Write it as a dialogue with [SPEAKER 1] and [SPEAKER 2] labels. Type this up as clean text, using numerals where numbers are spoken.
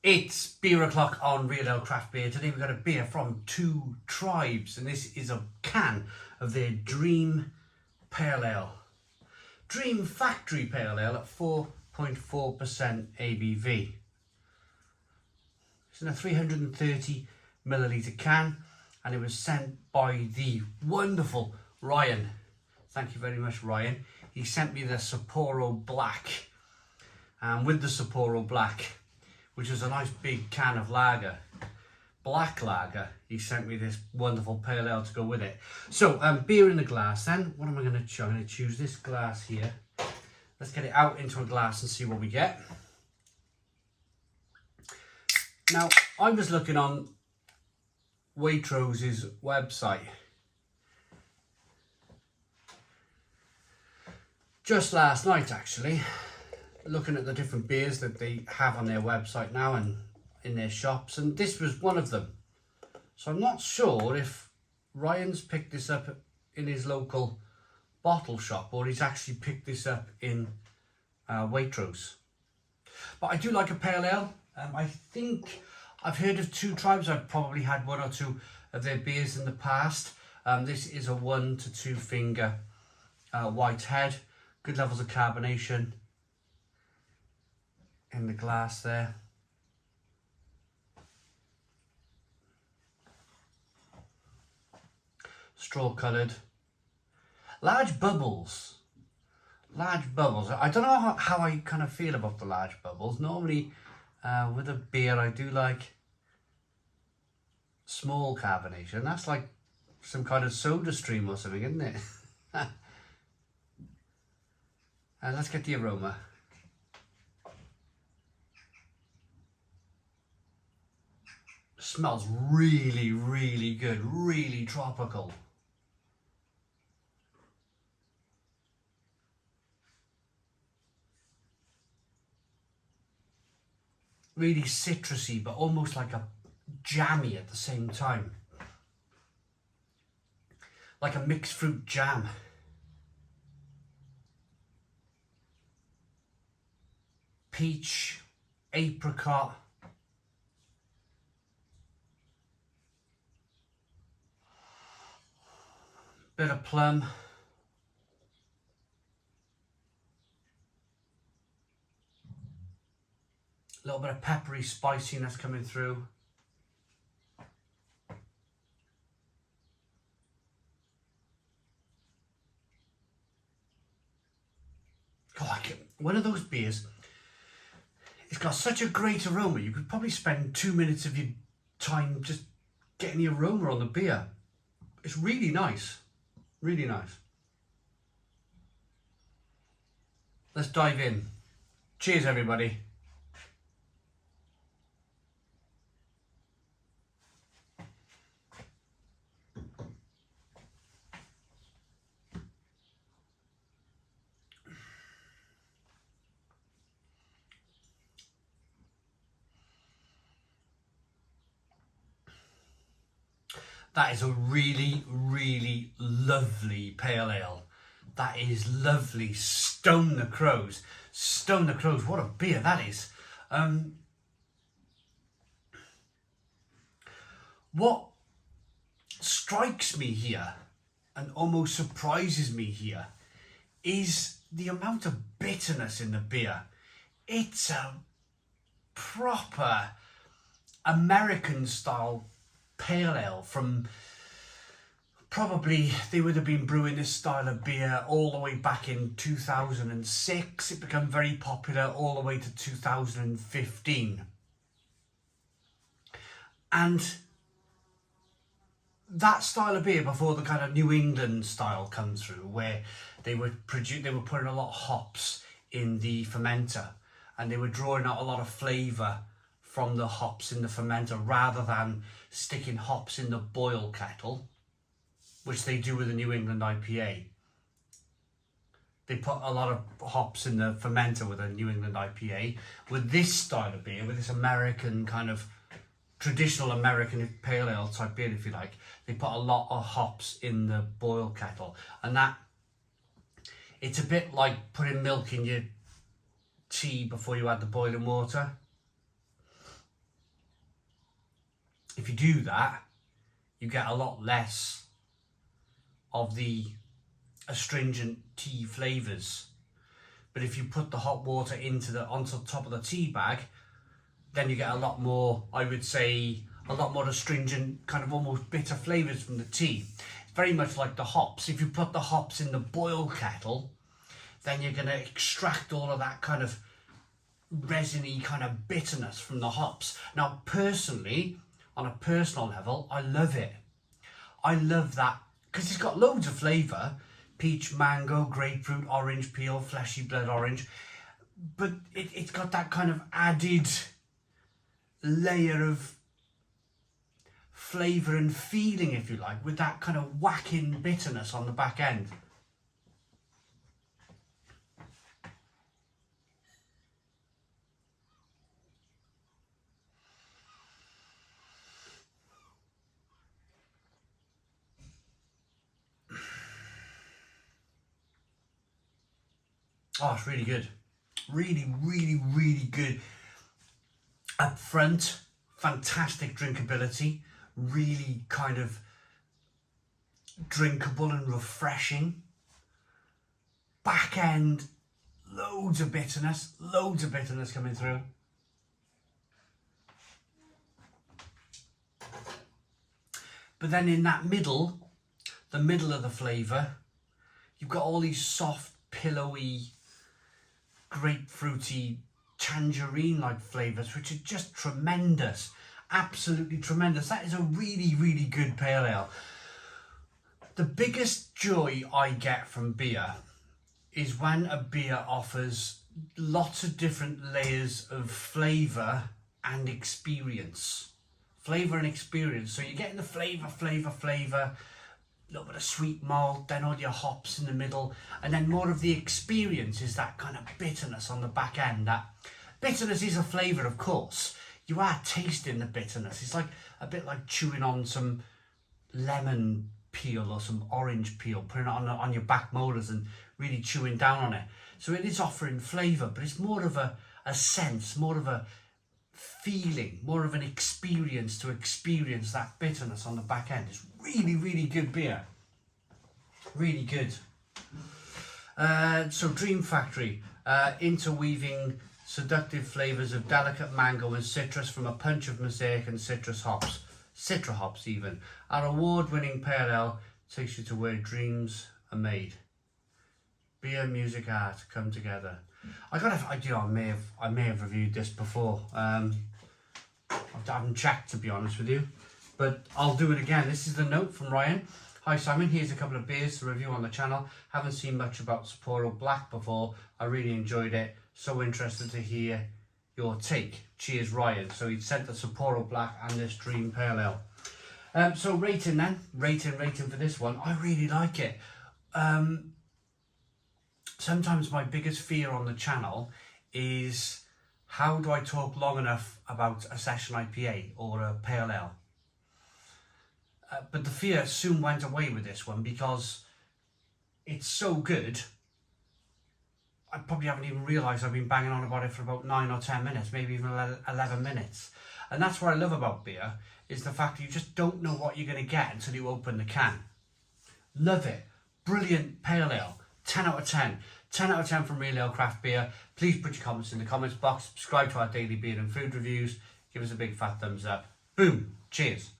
[SPEAKER 1] It's beer o'clock on Real Ale Craft Beer. Today we've got a beer from Two Tribes, and this is a can of their Dream Pale Ale. Dream Factory Pale Ale at 4.4% ABV. It's in a 330 milliliter can, and it was sent by the wonderful Ryan. Thank you very much, Ryan. He sent me the Sapporo Black, and with the Sapporo Black, which is a nice big can of lager, black lager, he sent me this wonderful pale ale to go with it. So, beer in the glass then. What am I going to choose? I'm going to choose this glass here. Let's get it out into a glass and see what we get. Now, I was looking on Waitrose's website just last night, actually, looking at the different beers that they have on their website now and in their shops, and this was one of them. So I'm not sure if Ryan's picked this up in his local bottle shop or he's actually picked this up in Waitrose. But I do like a pale ale. I think I've heard of Two Tribes. I've probably had one or two of their beers in the past. This is a 1 to 2 finger white head. Good levels of carbonation in the glass there. Straw coloured. Large bubbles. Large bubbles. I don't know how I kind of feel about the large bubbles. Normally with a beer I do like small carbonation. That's like some kind of soda stream or something, isn't it? Let's get the aroma. Smells really, really good, really tropical. Really citrusy, but almost like a jammy at the same time. Like a mixed fruit jam. Peach, apricot. Bit of plum. A little bit of peppery spiciness coming through. Oh, I get one of those beers. It's got such a great aroma. You could probably spend 2 minutes of your time just getting the aroma on the beer. It's really nice. Really nice. Let's dive in. Cheers, everybody. That is a really, really lovely pale ale. That is lovely. Stone the Crows. Stone the Crows. What a beer that is. What strikes me here and almost surprises me here is the amount of bitterness in the beer. It's a proper American style pale ale from probably, they would have been brewing this style of beer all the way back in 2006. It became very popular all the way to 2015. And that style of beer before the kind of New England style comes through, where they were putting a lot of hops in the fermenter and they were drawing out a lot of flavour from the hops in the fermenter rather than sticking hops in the boil kettle, which they do with the New England IPA. They put a lot of hops in the fermenter with a New England IPA. With this style of beer, with this American kind of traditional American pale ale type beer, if you like, they put a lot of hops in the boil kettle, and that it's a bit like putting milk in your tea before you add the boiling water. if you do that, you get a lot less of the astringent tea flavours. But if you put the hot water onto the top of the tea bag, then you get a lot more, I would say, a lot more astringent, kind of almost bitter flavours from the tea. It's very much like the hops. If you put the hops in the boil kettle, then you're going to extract all of that kind of resiny kind of bitterness from the hops. Now, personally, on a personal level, I love it. I love that because it's got loads of flavour. Peach, mango, grapefruit, orange peel, fleshy blood orange. But it's got that kind of added layer of flavour and feeling, if you like, with that kind of whacking bitterness on the back end. Oh, it's really good. Really, really, really good. Up front, fantastic drinkability. Really kind of drinkable and refreshing. Back end, loads of bitterness coming through. But then in that the middle of the flavour, you've got all these soft, pillowy, grapefruity, tangerine-like flavours, which are just tremendous. Absolutely tremendous. That is a really, really good pale ale. The biggest joy I get from beer is when a beer offers lots of different layers of flavour and experience. Flavour and experience. So you're getting the flavour, a little bit of sweet malt, then all your hops in the middle, and then more of the experience is that kind of bitterness on the back end. That bitterness is a flavour, of course. You are tasting the bitterness. It's like a bit like chewing on some lemon peel or some orange peel, putting it on your back molars and really chewing down on it. So it is offering flavour, but it's more of a sense, more of a feeling, more of an experience to experience that bitterness on the back end. It's really, really good beer. Really good. So Dream Factory, interweaving seductive flavours of delicate mango and citrus from a punch of mosaic and citrus hops. Citra hops even. Our award-winning pale ale takes you to where dreams are made. Beer, music, art come together. I may have reviewed this before. I haven't checked, to be honest with you, but I'll do it again. This is the note from Ryan. Hi Simon, here's a couple of beers to review on the channel. Haven't seen much about Sapporo Black before. I really enjoyed it. So interested to hear your take. Cheers, Ryan. So he sent the Sapporo Black and this Dream Pale Ale. So rating then. Rating for this one. I really like it. Sometimes my biggest fear on the channel is how do I talk long enough about a session IPA or a pale ale? But the fear soon went away with this one because it's so good. I probably haven't even realised I've been banging on about it for about 9 or 10 minutes, maybe even 11 minutes. And that's what I love about beer, is the fact that you just don't know what you're going to get until you open the can. Love it. Brilliant pale ale. 10 out of 10. 10 out of 10 from Real Ale Craft Beer. Please put your comments in the comments box. Subscribe to our daily beer and food reviews. Give us a big fat thumbs up. Boom. Cheers.